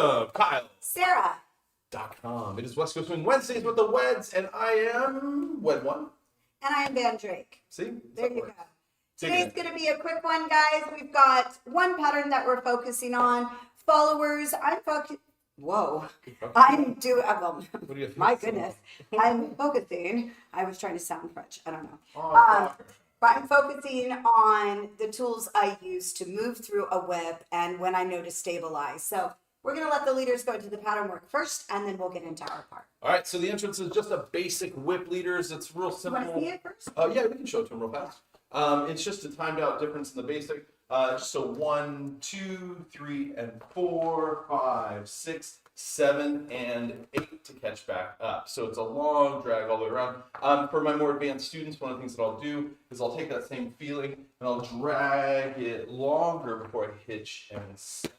Jacob, Kyle, Sarah.com. It is West Coast Swing Wednesdays with the Weds, and I am Wed One. And I am Van Drake. See? There you go. Today's going to be a quick one, guys. We've got one pattern that we're focusing on. Followers, my goodness. I'm focusing. I was trying to sound French. I don't know. But I'm focusing on the tools I use to move through a web and when I know to stabilize. So we're going to let the leaders go into the pattern work first, and then we'll get into our part. All right, so the entrance is just a basic whip leaders. It's real simple. You want to see it first? Yeah, we can show it to them real fast. It's just a timed out difference in the basic. So 1, 2, 3, and 4, 5, 6, 7, and 8 to catch back up. So it's a long drag all the way around. For my more advanced students, one of the things that I'll do is I'll take that same feeling and I'll drag it longer before I hitch and set.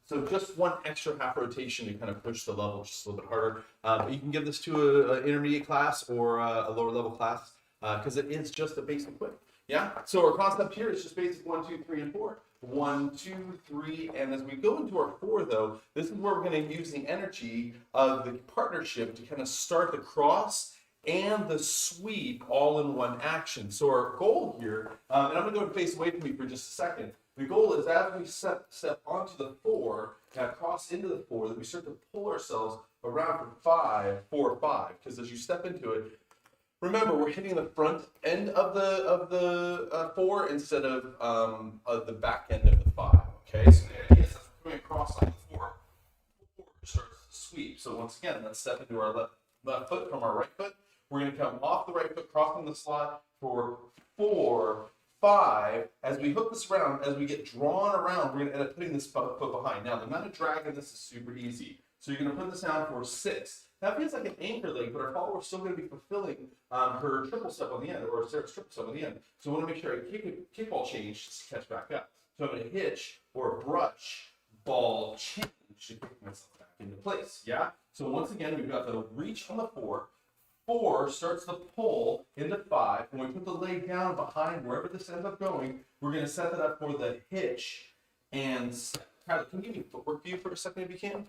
So just one extra half rotation to kind of push the level just a little bit harder. You can give this to an intermediate class or a lower level class because it is just a basic whip. Yeah, so our concept here is just basic 1, 2, 3, and 4. 1, 2, 3, and as we go into our 4, though, this is where we're going to use the energy of the partnership to kind of start the cross and the sweep all in one action. So our goal here, and I'm going to go and face away from me for just a second. The goal is as we step onto the 4, and cross into the 4, that we start to pull ourselves around for 5, 4, 5. Because as you step into it, remember, we're hitting the front end of the 4 instead of the back end of the 5. Okay, so the idea is that we're coming across on the 4. 4 starts to sweep. So once again, let's step into our left foot from our right foot. We're going to come off the right foot, crossing the slot for 4, 5. As we hook this around, as we get drawn around, we're going to end up putting this foot behind. Now, the amount of drag in this is super easy. So you're going to put this down for 6. That feels like an anchor leg, but our follower is still going to be fulfilling her triple step on the end, or Sarah's triple step on the end. So I want to make sure I kick ball change to catch back up. So I'm going to hitch or brush ball change to kick myself back into place. Yeah? So once again, we've got the reach on the 4. 4 starts the pull into 5. When we put the leg down behind wherever this ends up going, we're going to set that up for the hitch and step. Tyler, can you give me a footwork view for a second if you can?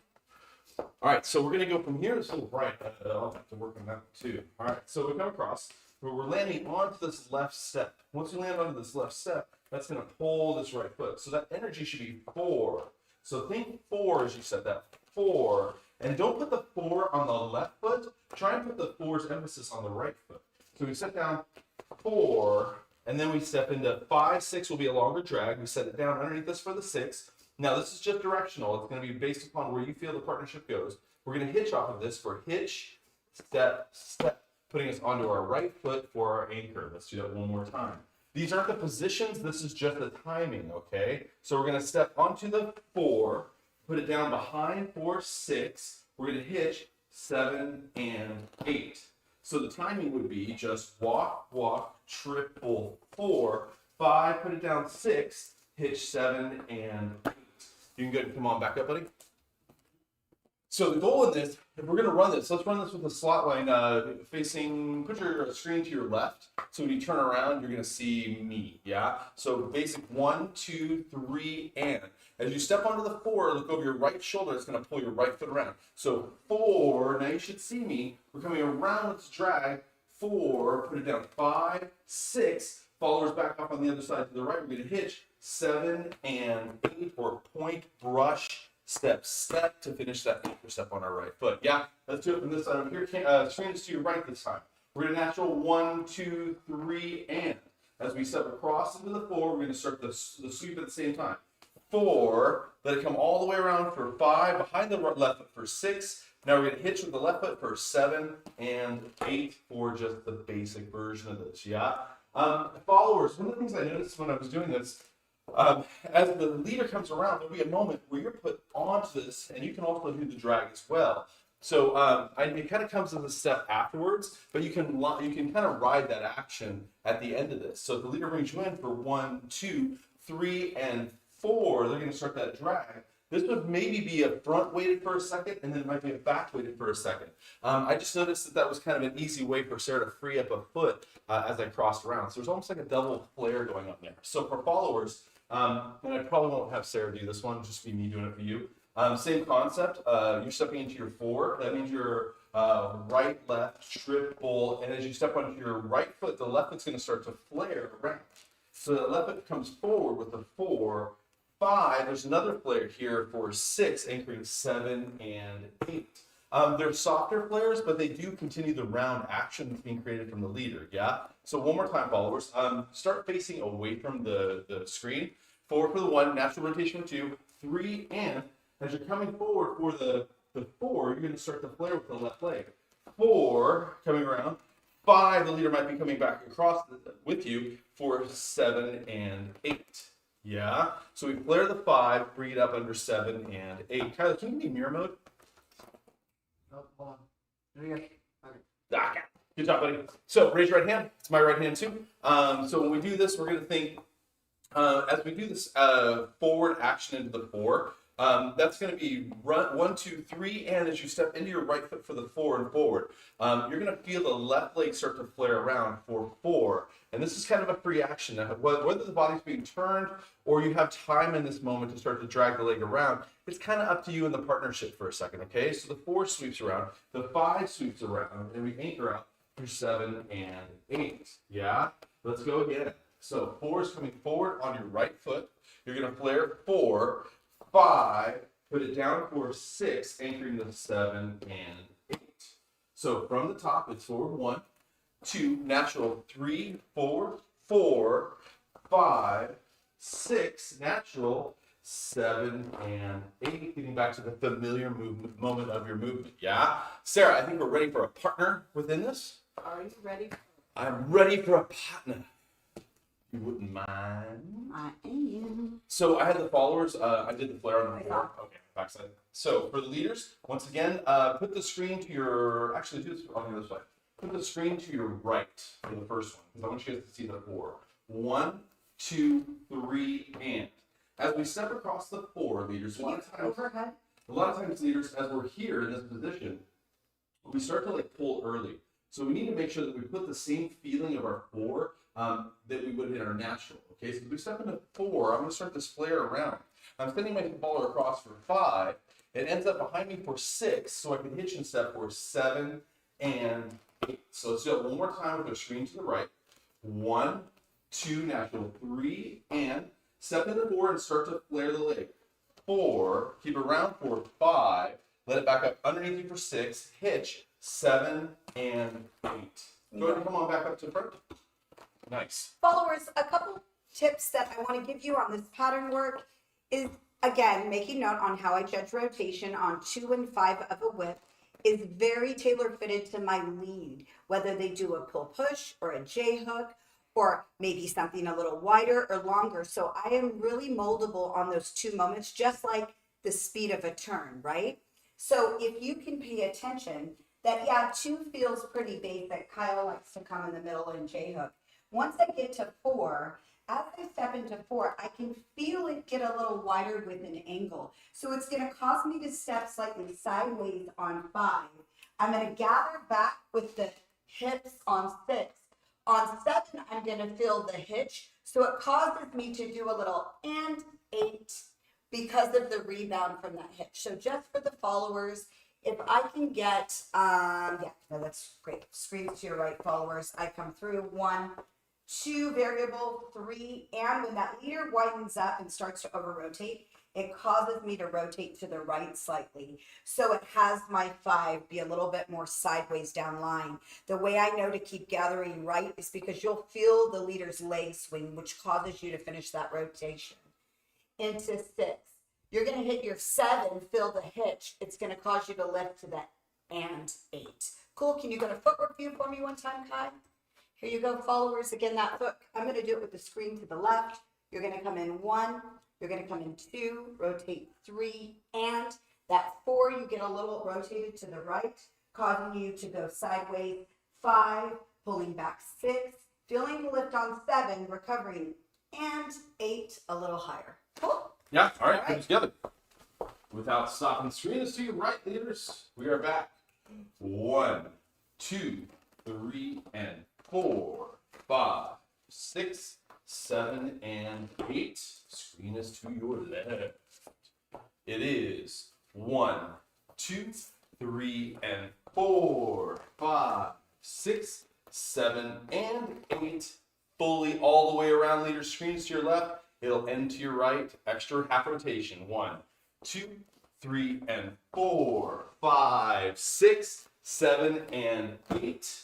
All right, so we're going to go from here. This little right. I'll have to work on that too. All right, so we come across. We're landing onto this left step. Once we land onto this left step, that's going to pull this right foot. So that energy should be 4. So think 4 as you said that. 4. And don't put the 4 on the left foot. Try and put the 4's emphasis on the right foot. So we set down 4, and then we step into 5, 6 will be a longer drag. We set it down underneath this for the 6. Now, this is just directional. It's going to be based upon where you feel the partnership goes. We're going to hitch off of this for hitch, step, step, putting us onto our right foot for our anchor. Let's do that one more time. These aren't the positions. This is just the timing, okay? So we're going to step onto the 4, put it down behind 4, 6. We're going to hitch 7 and 8. So the timing would be just walk, walk, triple 4, 5, put it down 6, hitch 7 and 8. You can go and come on back up, buddy. So the goal of this, if we're going to run this, let's run this with the slot line facing, put your screen to your left. So when you turn around, you're going to see me, yeah? So basic 1, 2, 3, and. As you step onto the 4, look over your right shoulder, it's going to pull your right foot around. So 4, now you should see me. We're coming around with this drag. 4, put it down. 5, 6, followers back off on the other side to the right. We're going to hitch 7 and 8, or point, brush, step, step to finish that anchor step on our right foot. Yeah, let's do it from this side over here. Screen is to your right this time. We're going to natural 1, 2, 3, and. As we step across into the 4, we're going to start the sweep at the same time. 4, let it come all the way around for 5, behind the left foot for 6. Now we're going to hitch with the left foot for 7 and 8 for just the basic version of this, yeah? Followers, one of the things I noticed when I was doing this, as the leader comes around, there'll be a moment where you're put onto this, and you can also do the drag as well. So it kind of comes as a step afterwards, but you can kind of ride that action at the end of this. So if the leader brings you in for 1, 2, 3, and 4, they're going to start that drag. This would maybe be a front weighted for a second, and then it might be a back weighted for a second. I just noticed that was kind of an easy way for Sarah to free up a foot as I crossed around. So there's almost like a double flare going on there. So for followers, and I probably won't have Sarah do this one, just be me doing it for you. Same concept. You're stepping into your 4. That means you're right, left, triple. And as you step onto your right foot, the left foot's going to start to flare around. So the left foot comes forward with the 4, 5. There's another flare here for 6, anchoring 7 and 8. They're softer flares, but they do continue the round action that's being created from the leader. Yeah. So one more time, followers. Start facing away from the screen. Forward for the 1, natural rotation for 2, 3, and as you're coming forward for the 4, you're going to start to flare with the left leg. 4, coming around. 5, the leader might be coming back across with you for 7 and 8. Yeah. So we flare the 5, bring it up under 7 and 8. Kyler, can you give me mirror mode? Oh, hold on. There you go. Okay. Okay. Good job, buddy. So raise your right hand. It's my right hand too. So when we do this, we're going to think, as we do this forward action into the 4, that's going to be run 1, 2, 3, and as you step into your right foot for the 4 and forward, you're going to feel the left leg start to flare around for 4. And this is kind of a free action. Now, whether the body's being turned or you have time in this moment to start to drag the leg around, it's kind of up to you in the partnership for a second, okay? So the 4 sweeps around, the 5 sweeps around, and we anchor out for 7 and 8. Yeah? Let's go again. So 4 is coming forward on your right foot. You're going to flare 4, 5, put it down for 6, anchoring the 7 and 8. So from the top, it's forward 1, 2, natural 3, 4, 4, 5, 6, natural 7 and 8. Getting back to the familiar moment of your movement. Yeah, Sarah, I think we're ready for a partner within this. Are you ready? I'm ready for a partner. You wouldn't mind. I am. So I had the followers. I did the flare on the 4. Okay, backside. So for the leaders, once again, put the screen to your. Actually, do this on the other side. Put the screen to your right for the first one, because I want you guys to see the 4. 1, 2, 3, and. As we step across the 4, leaders, a lot of times, leaders, as we're here in this position, we start to like pull early. So we need to make sure that we put the same feeling of our 4 that we would in our natural. Okay, so if we step into 4, I'm going to start this flare around. I'm sending my follower across for 5. It ends up behind me for 6, so I can hitch and step for 7 and 8. So let's do it one more time with our screen to the right. 1, 2, natural, 3, and step into 4 and start to flare the leg. 4, keep it around for 5, let it back up underneath you for 6, hitch, 7 and 8. Go ahead and come on back up to front. Nice. Followers, a couple tips that I want to give you on this pattern work is, again, making note on how I judge rotation on 2 and 5 of a whip is very tailor fitted to my lead, whether they do a pull push or a J hook or maybe something a little wider or longer. So I am really moldable on those 2 moments, just like the speed of a turn, right? So if you can pay attention that, yeah, 2 feels pretty basic. Kyle likes to come in the middle and J hook. Once I get to 4, as I step into 4, I can feel it get a little wider with an angle. So it's going to cause me to step slightly sideways on 5. I'm going to gather back with the hips on 6. On 7, I'm going to feel the hitch. So it causes me to do a little and 8 because of the rebound from that hitch. So just for the followers, if I can get, that's great. Screens to your right, followers. I come through 1, 2, variable, 3, and when that leader widens up and starts to over rotate, it causes me to rotate to the right slightly. So it has my 5 be a little bit more sideways down line. The way I know to keep gathering right is because you'll feel the leader's leg swing, which causes you to finish that rotation. Into 6. You're going to hit your 7, feel the hitch. It's going to cause you to lift to that and 8. Cool. Can you go to footwork view for me one time, Kai? Here you go, followers. Again, that foot, I'm going to do it with the screen to the left. You're going to come in 1. You're going to come in 2, rotate 3, and that 4, you get a little rotated to the right, causing you to go sideways. 5, pulling back 6, feeling the lift on 7, recovering, and 8, a little higher. Cool. Yeah, all right, put it together. Without stopping the screen, is to your right, leaders. We are back. 1, 2, 3, and 4, 5, 6, 7, and 8. Screen is to your left. It is 1, 2, 3, and 4, 5, 6, 7, and 8. Fully all the way around, leader. Screens to your left. It'll end to your right. Extra half rotation. 1, 2, 3, and 4, 5, 6, 7, and 8.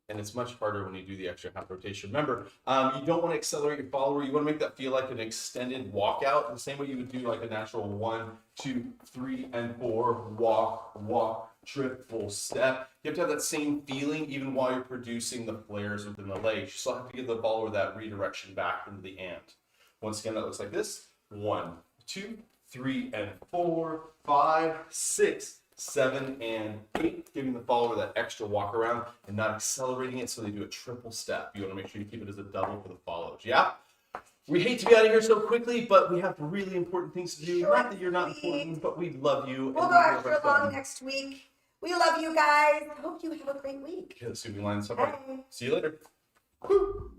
And it's much harder when you do the extra half rotation. Remember, you don't want to accelerate your follower. You want to make that feel like an extended walkout, the same way you would do like a natural 1, 2, 3, and 4 walk, walk, triple step. You have to have that same feeling even while you're producing the flares within the legs. You still have to give the follower that redirection back into the and. Once again, that looks like this. 1, 2, 3, and 4, 5, 6, 7, and 8, giving the follower that extra walk around and not accelerating it so they do a triple step. You want to make sure you keep it as a double for the follows. Yeah? We hate to be out of here so quickly, but we have really important things to do. Not that you're not important, but we love you. We'll go extra long next week. We love you guys. Hope you have a great week. Okay, let's see if we line this up. Bye. See you later. Woo.